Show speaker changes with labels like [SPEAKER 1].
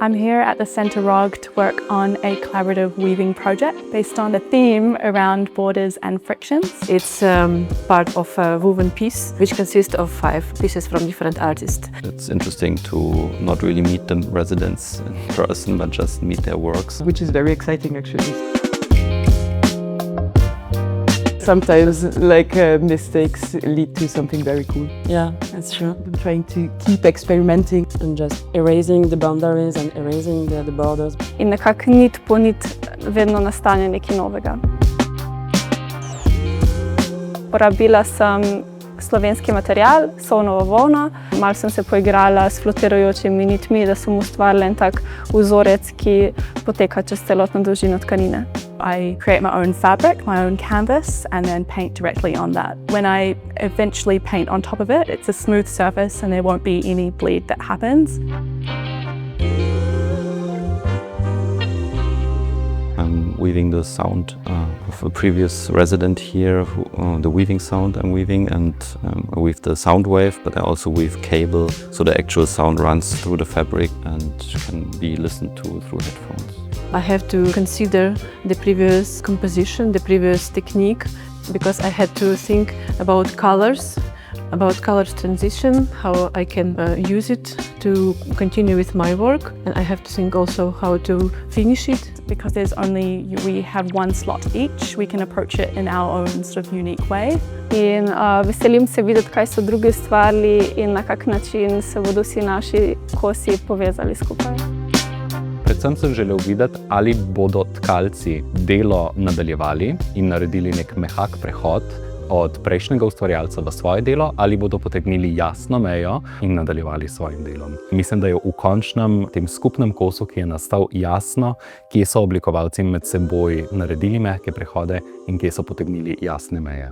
[SPEAKER 1] I'm here at the Centre Rog to work on a collaborative weaving project based on a theme around borders and frictions.
[SPEAKER 2] It's part of a woven piece, which consists of 5 pieces from different artists.
[SPEAKER 3] It's interesting to not really meet the residents in person, but just meet their works.
[SPEAKER 4] Which is very exciting, actually. Sometimes, mistakes lead to something very cool.
[SPEAKER 2] Yeah, that's true.
[SPEAKER 4] I'm trying to keep experimenting.
[SPEAKER 2] And just erasing the boundaries and erasing the borders.
[SPEAKER 1] In nekako nit po nit vedno nastane nekaj novega. Porabila sem slovenski material, sovnovo volno. Malo sem se poigrala s flotirajočimi nitmi, da sem ustvarila en tak vzorec, ki poteka čez celotno dolžino tkanine. I create my own fabric, my own canvas, and then paint directly on that. When I eventually paint on top of it, it's a smooth surface and there won't be any bleed that happens.
[SPEAKER 3] I'm weaving the sound of a previous resident here, the weaving sound I'm weaving, and I weave the sound wave, but I also weave cable, so the actual sound runs through the fabric and can be listened to through headphones.
[SPEAKER 2] I have to consider the previous composition, the previous technique, because I had to think about colors transition, how I can use it to continue with my work. And I have to think also how to finish it.
[SPEAKER 1] Because we have one slot each, we can approach it in our own sort of unique way. In veselim se videti, kaj so drugi ustvarili in na kak način se bodo vsi naši kosi povezali skupaj.
[SPEAKER 5] Predvsem sem želel videti, ali bodo tkalci delo nadaljevali in naredili nek mehak prehod od prejšnjega ustvarjalca v svoje delo, ali bodo potegnili jasno mejo in nadaljevali s svojim delom. Mislim, da je v končnem tem skupnem kosu, ki je nastal, jasno, kje so oblikovalci med seboj naredili mehke prehode in kje so potegnili jasne meje.